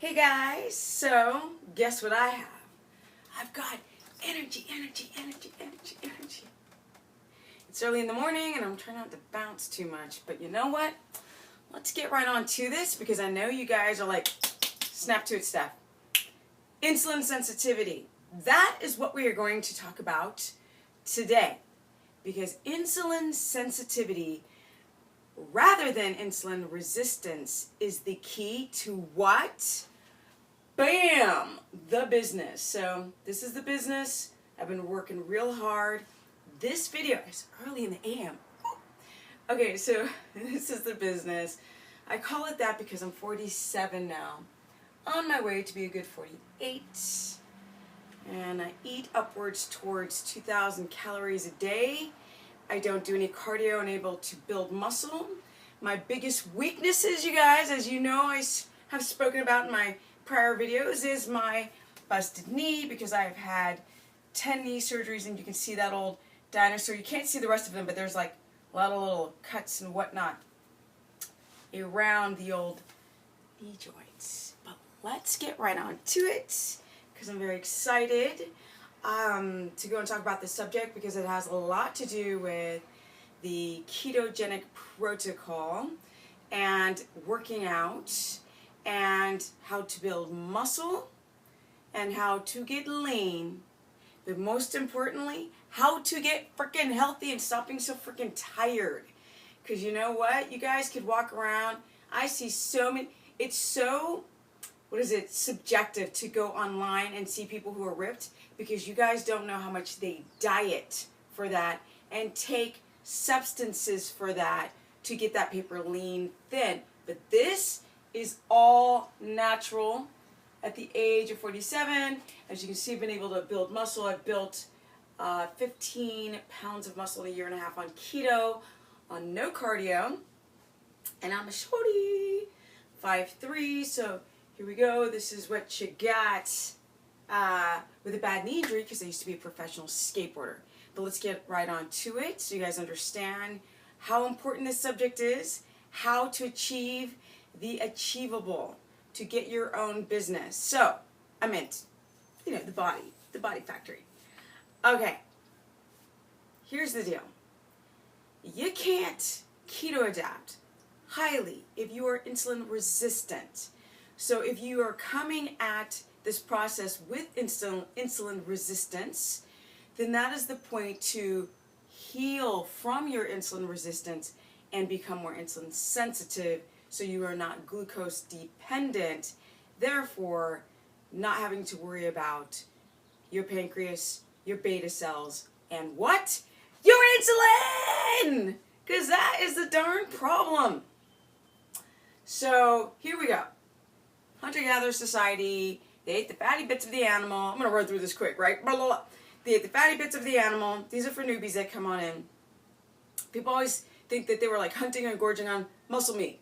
Hey guys, so guess what I have? I've got energy. It's early in the morning and I'm trying not to bounce too much, but you know what? Let's get right on to this because I know you guys are like, snap to it, Steph. Insulin sensitivity. That is what we are going to talk about today because insulin sensitivity rather than insulin resistance is the key to what? Bam! The business. So this is the business. I've been working real hard. This video is early in the AM. Okay, so this is the business. I call it that because I'm 47 now. On my way to be a good 48. And I eat upwards towards 2,000 calories a day. I don't do any cardio and able to build muscle. My biggest weaknesses, you guys, as you know, I have spoken about in my prior videos, is my busted knee because I have had 10 knee surgeries, and you can see that old dinosaur. You can't see the rest of them, but there's like a lot of little cuts and whatnot around the old knee joints. But let's get right on to it because I'm very excited to go and talk about this subject because it has a lot to do with the ketogenic protocol and working out and how to build muscle and how to get lean, but most importantly, how to get freaking healthy and stop being so freaking tired. Because you know what? You guys could walk around. I see so many. It's so, subjective to go online and see people who are ripped because you guys don't know how much they diet for that and take substances for that to get that paper lean thin. But this is all natural at the age of 47. As you can see, I've been able to build muscle. I've built 15 pounds of muscle in a year and a half on keto, on no cardio. And I'm a shorty, 5'3", so here we go. This is what you got with a bad knee injury because I used to be a professional skateboarder. But let's get right on to it so you guys understand how important this subject is, how to achieve the achievable, to get your own business. So, I meant, the body factory. Okay, here's the deal. You can't keto adapt highly if you are insulin resistant. So if you are coming at this process with insulin resistance, then that is the point to heal from your insulin resistance and become more insulin sensitive so you are not glucose dependent, therefore not having to worry about your pancreas, your beta cells, and what? Your insulin! Because that is the darn problem. So here we go. Hunter-gatherer society, they ate the fatty bits of the animal. I'm going to run through this quick, right? Blah, blah, blah. They ate the fatty bits of the animal. These are for newbies that come on in. People always think that they were like hunting and gorging on muscle meat.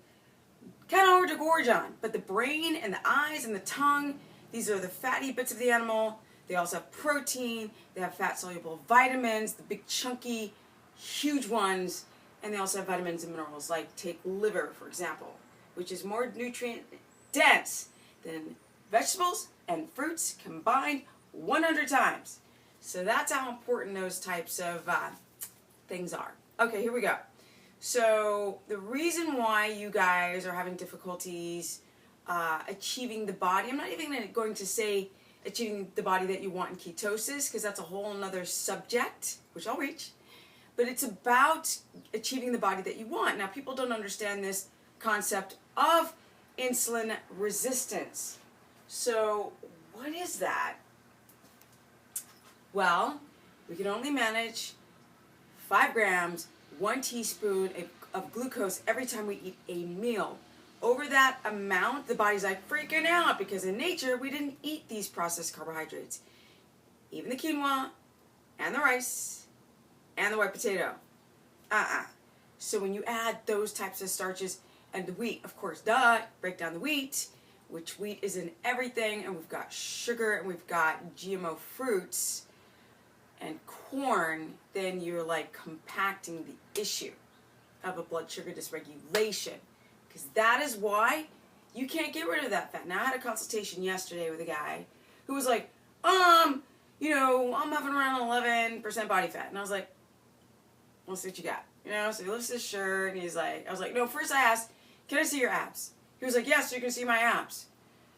Kind of hard to gorge on, but the brain and the eyes and the tongue, these are the fatty bits of the animal. They also have protein. They have fat-soluble vitamins, the big chunky, huge ones, and they also have vitamins and minerals, like take liver, for example, which is more nutrient dense than vegetables and fruits combined 100 times. So that's how important those types of things are. Okay, here we go. So the reason why you guys are having difficulties achieving the body, I'm not even going to say achieving the body that you want in ketosis, because that's a whole nother subject, which I'll reach. But it's about achieving the body that you want. Now, people don't understand this concept of insulin resistance. So what is that? Well, we can only manage 5 grams, 1 teaspoon of glucose every time we eat a meal. Over that amount, the body's like freaking out because in nature, we didn't eat these processed carbohydrates. Even the quinoa and the rice and the white potato. So when you add those types of starches and the wheat, of course, break down the wheat, which wheat is in everything, and we've got sugar and we've got GMO fruits and corn, then you're like compacting the issue of a blood sugar dysregulation. Because that is why You can't get rid of that fat. Now, I had a consultation yesterday with a guy who was like, you know, I'm having around 11% body fat. And I was like, let's see what you got. You know, so he lifts his shirt, and he's like, I was like, no, first I asked, can I see your abs? He was like, yes, you can see my abs.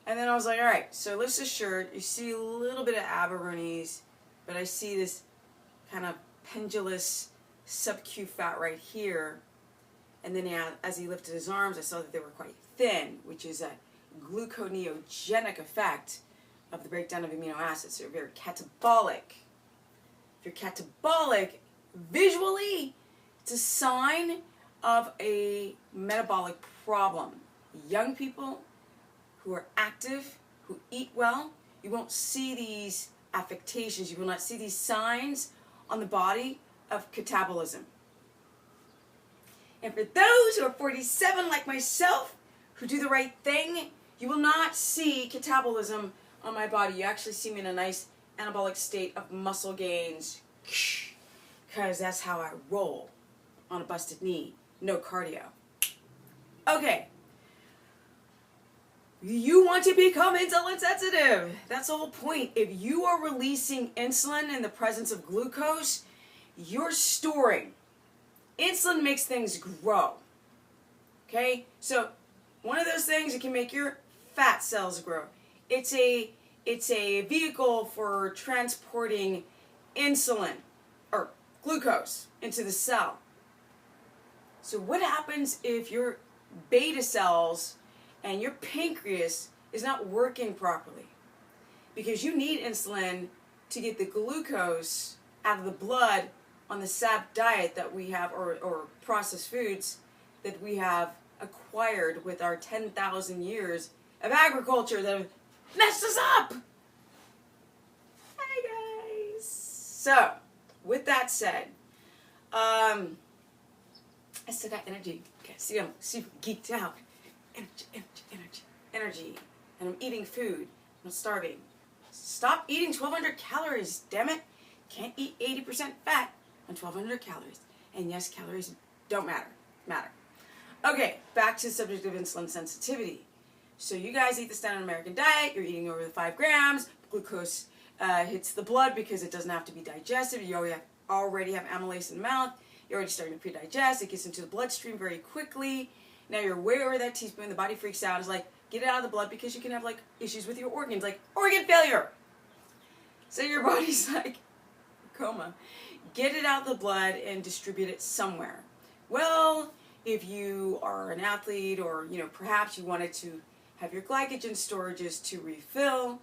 And then I was like, all right, so lifts his shirt. You see a little bit of aberrones, but I see this kind of pendulous sub-Q fat right here. And then as he lifted his arms, I saw that they were quite thin, which is a gluconeogenic effect of the breakdown of amino acids. So you're very catabolic. If you're catabolic, visually, it's a sign of a metabolic problem. Young people who are active, who eat well, you won't see these affectations, you will not see these signs on the body of catabolism. And for those who are 47 like myself, who do the right thing, you will not see catabolism on my body. You actually see me in a nice anabolic state of muscle gains, because that's how I roll on a busted knee. No cardio. Okay. You want to become insulin sensitive. That's the whole point. If you are releasing insulin in the presence of glucose, you're storing. Insulin makes things grow. Okay? So, one of those things, it can make your fat cells grow. It's a vehicle for transporting insulin or glucose into the cell. So what happens if your beta cells and your pancreas is not working properly? Because you need insulin to get the glucose out of the blood on the SAP diet that we have, or processed foods that we have acquired with our 10,000 years of agriculture that have messed us up. Hi guys. So, with that said, I still got energy. Okay, see, I'm super geeked out. Energy. And I'm eating food. I'm not starving. Stop eating 1,200 calories, damn it. Can't eat 80% fat on 1,200 calories. And yes, calories don't matter. Okay, back to the subject of insulin sensitivity. So you guys eat the standard American diet. You're eating over the 5 grams. Glucose hits the blood because it doesn't have to be digested. You already have amylase in the mouth. You're already starting to pre-digest. It gets into the bloodstream very quickly. Now you're way over that teaspoon. The body freaks out. It's like, get it out of the blood, because you can have like issues with your organs, like organ failure. So your body's like, coma. Get it out of the blood and distribute it somewhere. Well, if you are an athlete, or perhaps you wanted to have your glycogen storages to refill,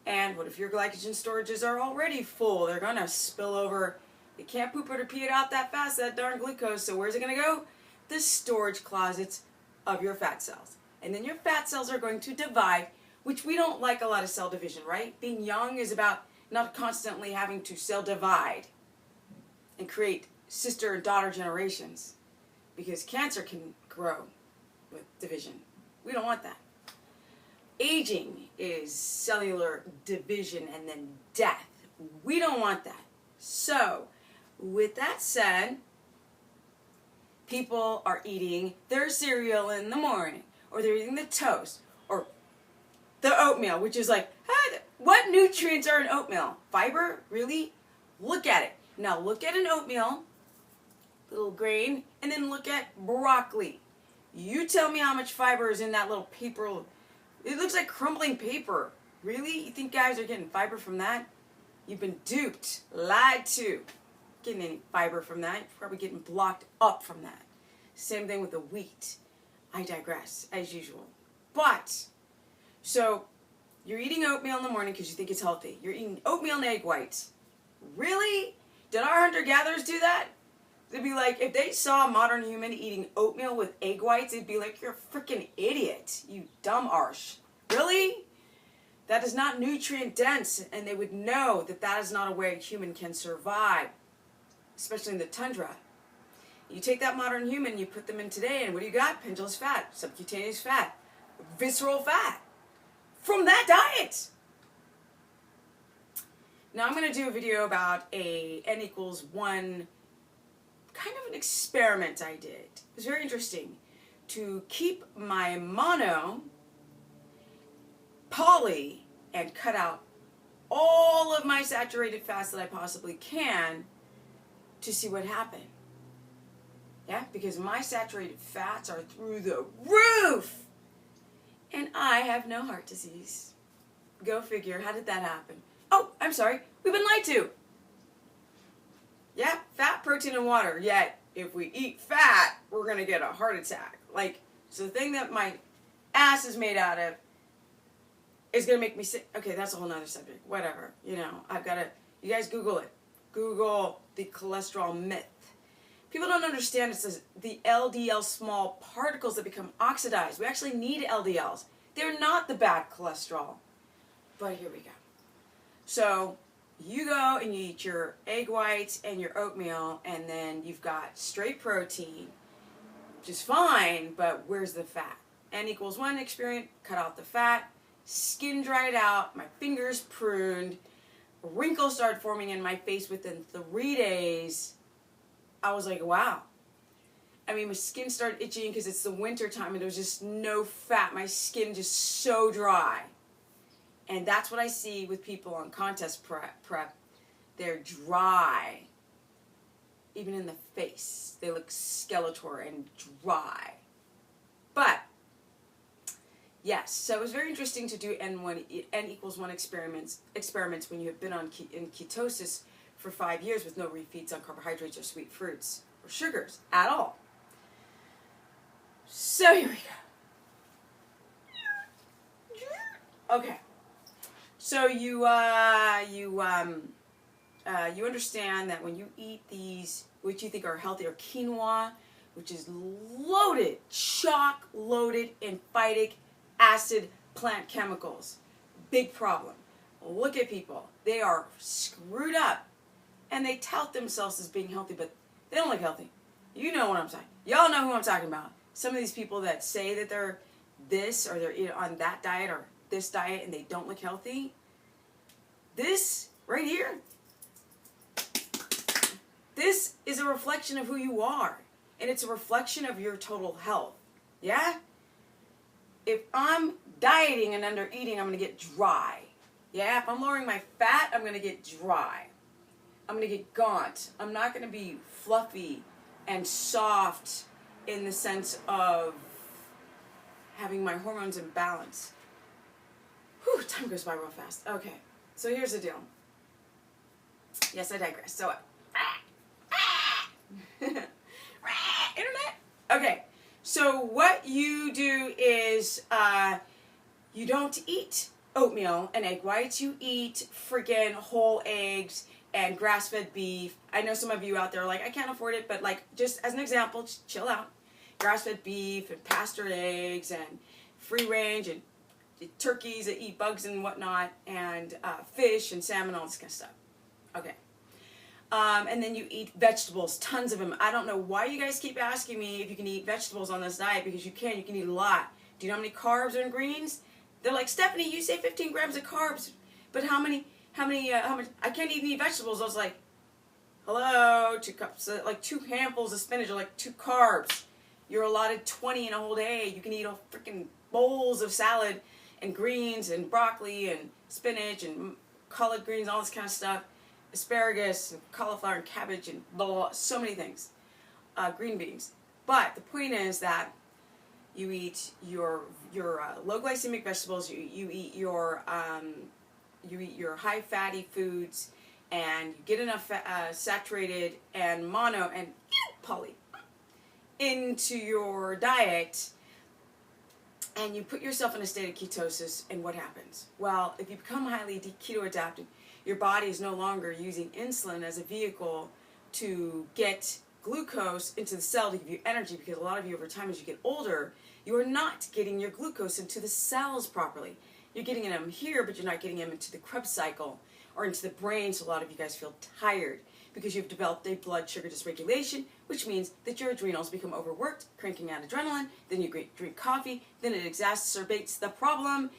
and what if your glycogen storages are already full? They're gonna spill over. They can't poop it or pee it out that fast, that darn glucose. So where's it gonna go? The storage closets of your fat cells. And then your fat cells are going to divide, which we don't like a lot of cell division, right? Being young is about not constantly having to cell divide and create sister and daughter generations, because cancer can grow with division. We don't want that. Aging is cellular division and then death. We don't want that. So, with that said, people are eating their cereal in the morning, or they're eating the toast, or the oatmeal, which is like, what nutrients are in oatmeal? Fiber? Really? Look at it. Now look at an oatmeal, little grain, and then look at broccoli. You tell me how much fiber is in that little paper. It looks like crumbling paper. Really? You think guys are getting fiber from that? You've been duped, lied to. Getting any fiber from that? You're probably getting blocked up from that. Same thing with the wheat. I digress, as usual. But, so, you're eating oatmeal in the morning because you think it's healthy. You're eating oatmeal and egg whites. Really? Did our hunter-gatherers do that? They'd be like, if they saw a modern human eating oatmeal with egg whites, they'd be like, you're a freaking idiot, you dumb arse. Really? That is not nutrient dense, and they would know that that is not a way a human can survive, especially in the tundra. You take that modern human, you put them in today, and what do you got? Pendulous fat, subcutaneous fat, visceral fat from that diet. Now I'm going to do a video about a N=1 kind of an experiment I did. It was very interesting to keep my mono poly and cut out all of my saturated fats that I possibly can to see what happened. Yeah, because my saturated fats are through the roof. And I have no heart disease. Go figure. How did that happen? Oh, I'm sorry. We've been lied to. Yeah, fat, protein, and water. Yet, if we eat fat, we're going to get a heart attack. Like, so the thing that my ass is made out of is going to make me sick. Okay, that's a whole nother subject. Whatever. You know, I've got to, you guys Google it. Google the cholesterol myth. People don't understand it's the LDL small particles that become oxidized. We actually need LDLs. They're not the bad cholesterol. But here we go. So you go and you eat your egg whites and your oatmeal, and then you've got straight protein, which is fine, but where's the fat? N=1 experiment, cut out the fat, skin dried out, my fingers pruned, wrinkles started forming in my face within 3 days. I was like, wow. I mean, my skin started itching because it's the winter time and there was just no fat. My skin just so dry. And that's what I see with people on contest prep. They're dry. Even in the face. They look skeletal and dry. But, yes, so it was very interesting to do N=1 experiments when you have been in ketosis for 5 years with no refeeds on carbohydrates or sweet fruits or sugars at all. So here we go. Okay. So you understand that when you eat these, which you think are healthy, or quinoa, which is loaded, chock-loaded in phytic acid plant chemicals. Big problem. Look at people. They are screwed up. And they tout themselves as being healthy, but they don't look healthy. You know what I'm saying. Y'all know who I'm talking about. Some of these people that say that they're this or they're on that diet or this diet and they don't look healthy. This right here, this is a reflection of who you are. And it's a reflection of your total health. Yeah? If I'm dieting and under eating, I'm going to get dry. Yeah? If I'm lowering my fat, I'm going to get dry. I'm going to get gaunt. I'm not going to be fluffy and soft in the sense of having my hormones in balance. Whew, time goes by real fast. Okay, so here's the deal. Yes, I digress. So, internet. Okay, so what you do is you don't eat oatmeal and egg whites. You eat freaking whole eggs and grass-fed beef. I know some of you out there are like, I can't afford it, but like, just as an example, just chill out. Grass-fed beef and pastured eggs and free range and turkeys that eat bugs and whatnot, and fish and salmon, all this kind of stuff. Okay. And then you eat vegetables, tons of them. I don't know why you guys keep asking me if you can eat vegetables on this diet, because you can eat a lot. Do you know how many carbs are in greens? They're like, Stephanie, you say 15 grams of carbs, but how much? I can't even eat vegetables. I was like, hello, 2 cups, like 2 handfuls of spinach are like 2 carbs. You're allotted 20 in a whole day. You can eat freaking bowls of salad and greens and broccoli and spinach and collard greens, all this kind of stuff, asparagus and cauliflower and cabbage and blah, blah, blah, so many things, green beans. But the point is that you eat your low glycemic vegetables. You eat your high fatty foods, and you get enough saturated and mono and poly into your diet, and you put yourself in a state of ketosis. And what happens? Well, if you become highly keto adapted, your body is no longer using insulin as a vehicle to get glucose into the cell to give you energy, because a lot of you over time, as you get older, you are not getting your glucose into the cells properly. You're getting them here, but you're not getting them into the Krebs cycle or into the brain, so a lot of you guys feel tired because you've developed a blood sugar dysregulation, which means that your adrenals become overworked, cranking out adrenaline, then you drink coffee, then it exacerbates the problem,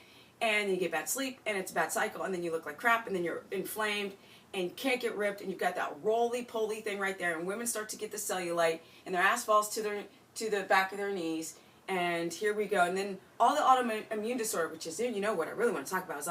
and you get bad sleep, and it's a bad cycle, and then you look like crap, and then you're inflamed, and can't get ripped, and you've got that roly-poly thing right there, and women start to get the cellulite, and their ass falls to the back of their knees, And here we go. And then all the autoimmune disorder, which is, you know what I really want to talk about is